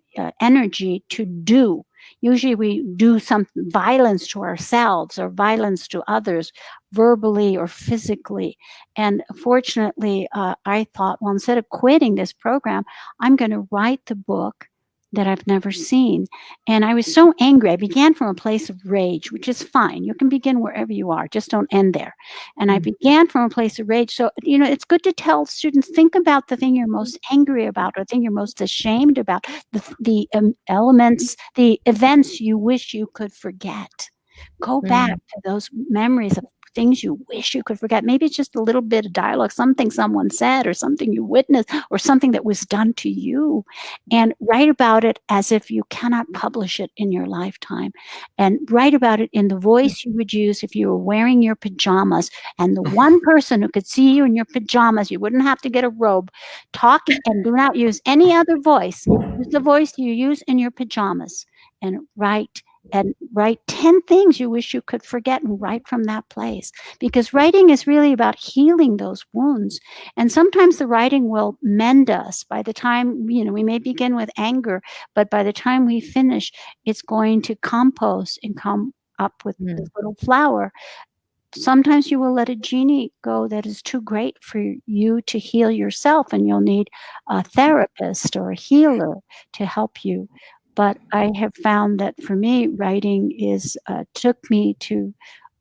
energy to do. Usually we do some violence to ourselves or violence to others, verbally or physically. And fortunately, I thought, well, instead of quitting this program, I'm going to write the book that I've never seen. And I was so angry. I began from a place of rage, which is fine. You can begin wherever you are, just don't end there. And I began from a place of rage. So, it's good to tell students, think about the thing you're most angry about, or the thing you're most ashamed about, the elements, the events you wish you could forget. Go back to those memories of things you wish you could forget. Maybe it's just a little bit of dialogue, something someone said or something you witnessed or something that was done to you, and write about it as if you cannot publish it in your lifetime, and write about it in the voice you would use if you were wearing your pajamas, and the one person who could see you in your pajamas, you wouldn't have to get a robe, talk, and do not use any other voice. Use the voice you use in your pajamas, and write 10 things you wish you could forget, and write from that place, because writing is really about healing those wounds. And sometimes the writing will mend us. By the time, we may begin with anger, but by the time we finish, it's going to compost and come up with this little flower. Sometimes you will let a genie go that is too great for you to heal yourself, and you'll need a therapist or a healer to help you. But I have found that for me, writing took me to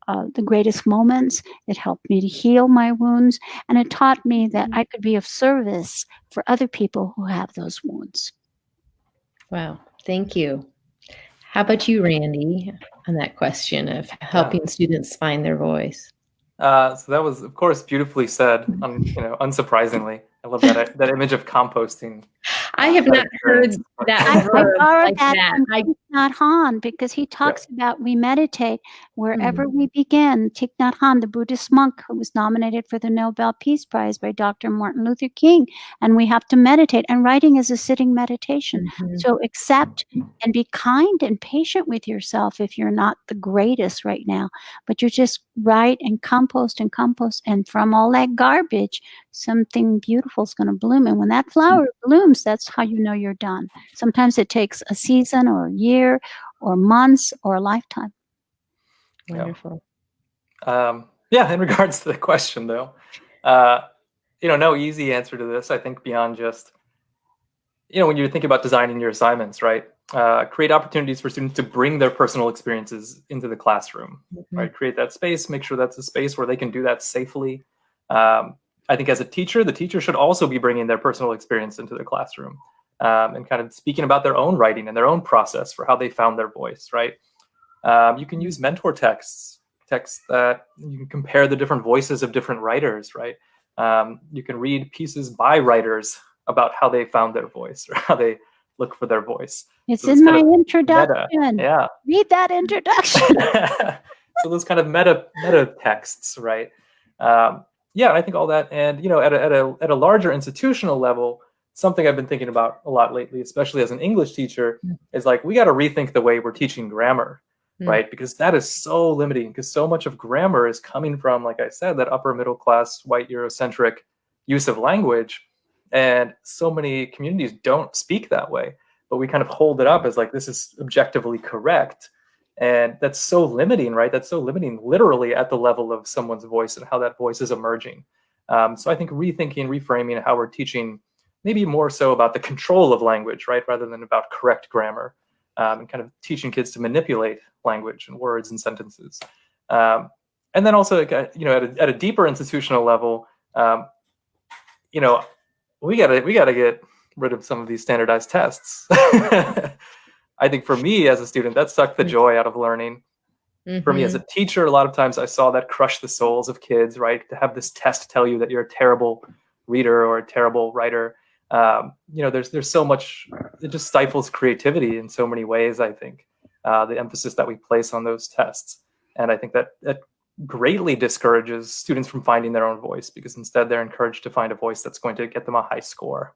the greatest moments. It helped me to heal my wounds, and it taught me that I could be of service for other people who have those wounds.
Wow, thank you. How about you, Randy, on that question of helping students find their voice?
So that was, of course, beautifully said. Unsurprisingly, I love that image of composting.
I have not heard that.
I borrowed
like
that from Thich Nhat Hanh, because he talks about we meditate wherever we begin. Thich Nhat Hanh, the Buddhist monk who was nominated for the Nobel Peace Prize by Dr. Martin Luther King, and we have to meditate. And writing is a sitting meditation. So accept and be kind and patient with yourself if you're not the greatest right now, but you just write and compost, and from all that garbage, something beautiful is going to bloom. And when that flower blooms, that's how you know you're done. Sometimes it takes a season or a year or months or a lifetime.
Wonderful.
In regards to the question, though, no easy answer to this. I think beyond just, when you're thinking about designing your assignments, right? Create opportunities for students to bring their personal experiences into the classroom, right? Create that space, make sure that's a space where they can do that safely. I think as a teacher, the teacher should also be bringing their personal experience into the classroom, and kind of speaking about their own writing and their own process for how they found their voice, right? You can use mentor texts that you can compare the different voices of different writers, right? You can read pieces by writers about how they found their voice or how they look for their voice.
It's in my introduction.
Yeah.
Read that introduction.
So those kind of meta texts, right? I think all that, and at a larger institutional level, something I've been thinking about a lot lately, especially as an English teacher, is like we got to rethink the way we're teaching grammar, right? Because that is so limiting. Because so much of grammar is coming from, like I said, that upper middle class, white Eurocentric use of language, and so many communities don't speak that way. But we kind of hold it up as like this is objectively correct. And that's so limiting, right? That's so limiting literally at the level of someone's voice and how that voice is emerging. So I think rethinking, reframing how we're teaching, maybe more so about the control of language, right? Rather than about correct grammar, and kind of teaching kids to manipulate language and words and sentences. and then also, you know, at a deeper institutional level, you know, we gotta get rid of some of these standardized tests. I think for me as a student, that sucked the joy out of learning. For me as a teacher, a lot of times I saw that crush the souls of kids, right? To have this test tell you that you're a terrible reader or a terrible writer. You know, there's so much, it just stifles creativity in so many ways, I think, the emphasis that we place on those tests. And I think that greatly discourages students from finding their own voice, because instead they're encouraged to find a voice that's going to get them a high score.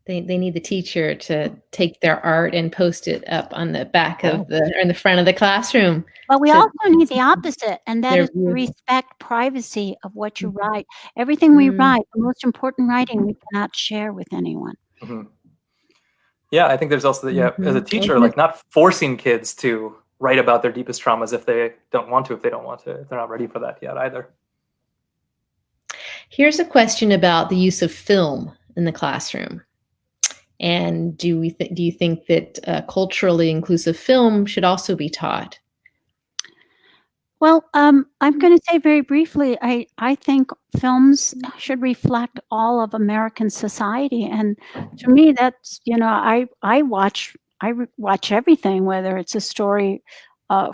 They need the teacher to take their art and post it up on the back of or in the front of the classroom.
But we also need the opposite, and that is to
beautiful.
respect privacy of what you write. Everything we write, the most important writing, we cannot share with anyone.
Yeah, I think there's also as a teacher, like not forcing kids to write about their deepest traumas if they don't want to, if they're not ready for that yet either.
Here's a question about the use of film in the classroom. And do you think that culturally inclusive film should also be taught?
Well, I'm going to say very briefly, I think films should reflect all of American society. And to me, that's, you know, I watch everything, whether it's a story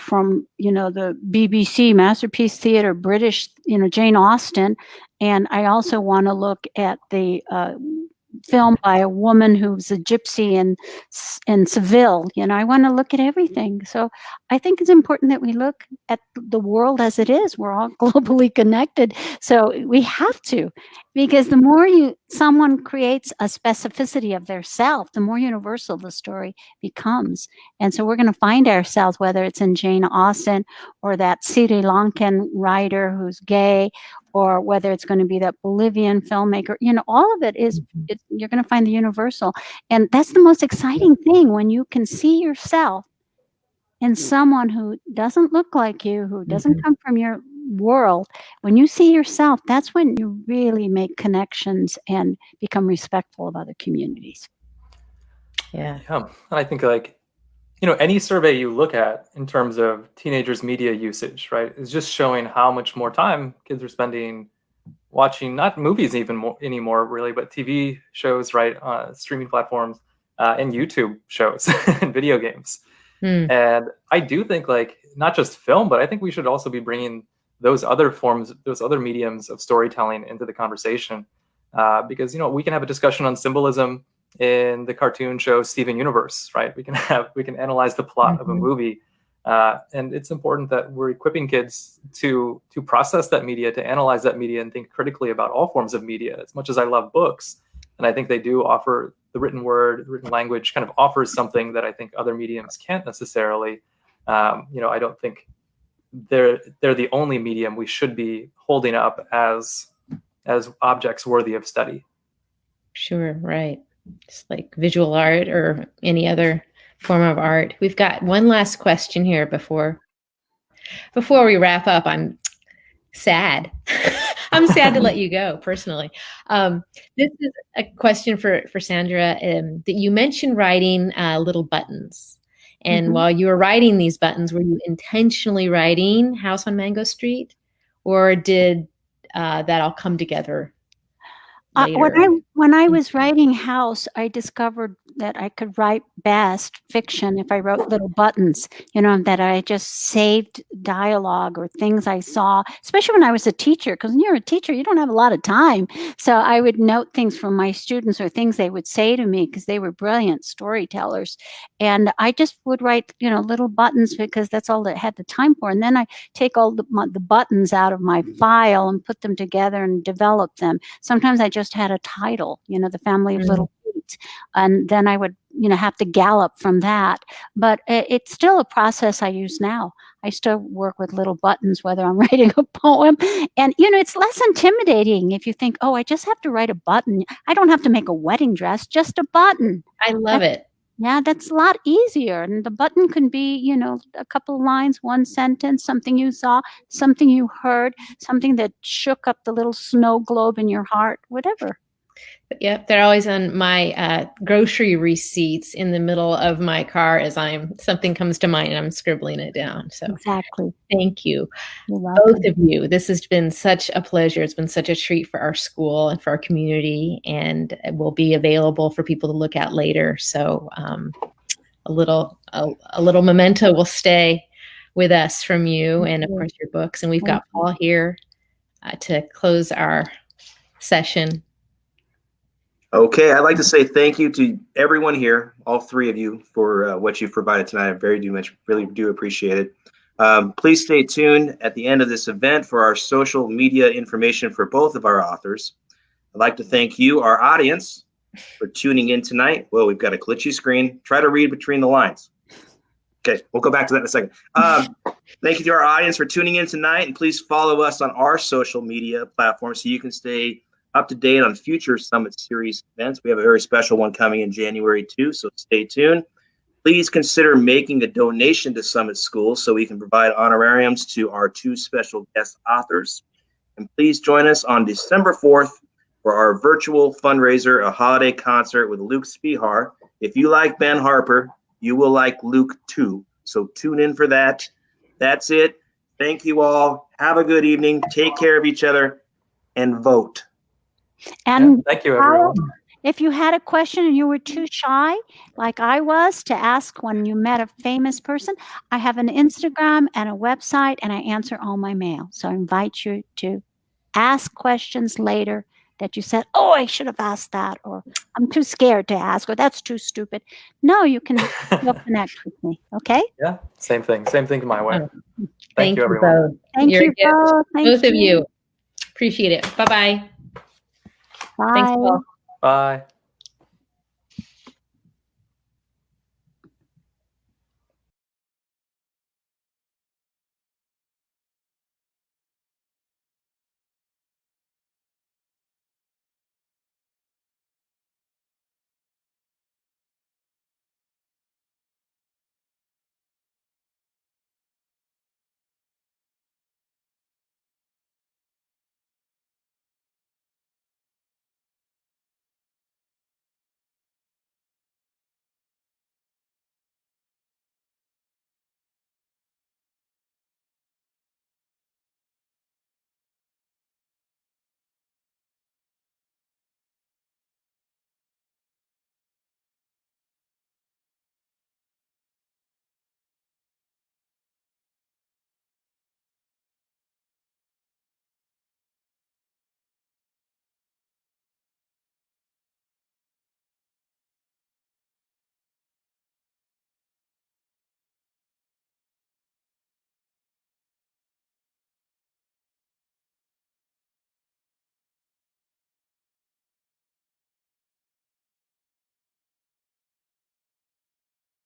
from, you know, the BBC, Masterpiece Theatre, British, you know, Jane Austen. And I also want to look at the film by a woman who's a gypsy in Seville. You know, I want to look at everything. So I think it's important that we look at the world as it is. We're all globally connected. So we have to, because the more someone creates a specificity of their self, the more universal the story becomes. And so we're going to find ourselves, whether it's in Jane Austen or that Sri Lankan writer who's gay, or whether it's going to be that Bolivian filmmaker, you know, all of it is, you're going to find the universal. And that's the most exciting thing, when you can see yourself in someone who doesn't look like you, who doesn't come from your world. When you see yourself, that's when you really make connections and become respectful of other communities.
Yeah.
And I think, like, you know, any survey you look at in terms of teenagers' media usage, right, is just showing how much more time kids are spending watching, not movies anymore, really, but TV shows, right, streaming platforms, and YouTube shows and video games. And I do think, like, not just film, but I think we should also be bringing those other forms, those other mediums of storytelling into the conversation, because, you know, we can have a discussion on symbolism in the cartoon show Steven Universe, right? We can analyze the plot of a movie, and it's important that we're equipping kids to process that media, to analyze that media, and think critically about all forms of media. As much as I love books, and I think they do offer, the written word, written language kind of offers something that I think other mediums can't necessarily. You know, I don't think they're the only medium we should be holding up as objects worthy of study. Sure,
right. Just like visual art or any other form of art. We've got one last question here before we wrap up. I'm sad. I'm sad to let you go personally. This is a question for Sandra, that you mentioned writing little buttons. And while you were writing these buttons, were you intentionally writing House on Mango Street, or did that all come together later?
When I was writing House, I discovered that I could write best fiction if I wrote little buttons, you know, that I just saved dialogue or things I saw, especially when I was a teacher, because when you're a teacher, you don't have a lot of time. So I would note things from my students or things they would say to me, because they were brilliant storytellers. And I just would write, you know, little buttons, because that's all that I had the time for. And then I take all the buttons out of my file and put them together and develop them. Sometimes I just had a title, you know, The Family of Little Feet, and then I would, you know, have to gallop from that. But it's still a process I use now. I still work with little buttons, whether I'm writing a poem. And, you know, it's less intimidating if you think, oh, I just have to write a button. I don't have to make a wedding dress, just a button.
I love it.
Yeah, that's a lot easier. And the button can be, you know, a couple of lines, one sentence, something you saw, something you heard, something that shook up the little snow globe in your heart, whatever.
Yep, they're always on my grocery receipts in the middle of my car as something comes to mind and I'm scribbling it down. So
Exactly.
thank you,
You're welcome.
both of you. This has been such a pleasure. It's been such a treat for our school and for our community, and it will be available for people to look at later. So a little memento will stay with us from you, and of course your books. And we've got Paul here to close our session.
Okay, I'd like to say thank you to everyone here, all three of you, for what you've provided tonight. I really do appreciate it. Please stay tuned at the end of this event for our social media information for both of our authors. I'd like to thank you, our audience, for tuning in tonight. Well, we've got a glitchy screen. Try to read between the lines. Okay, we'll go back to that in a second. Thank you to our audience for tuning in tonight, and please follow us on our social media platforms so you can stay up to date on future Summit Series events. We have a very special one coming in January too, so stay tuned. Please consider making a donation to Summit School so we can provide honorariums to our two special guest authors. And please join us on December 4th for our virtual fundraiser, a holiday concert with Luke Spihar. If you like Ben Harper, you will like Luke too. So tune in for that. That's it. Thank you all. Have a good evening. Take care of each other and vote.
And
thank you, everyone.
if you had a question and you were too shy, like I was, to ask when you met a famous person, I have an Instagram and a website, and I answer all my mail. So I invite you to ask questions later that you said, oh, I should have asked that, or I'm too scared to ask, or that's too stupid. No, you can still connect with me. Okay?
Yeah, same thing my way.
Oh,
Thank you, everyone.
both.
Thank
You're
you both.
both of you. Appreciate it. Bye-bye.
Bye.
Thanks, Paul.
Bye.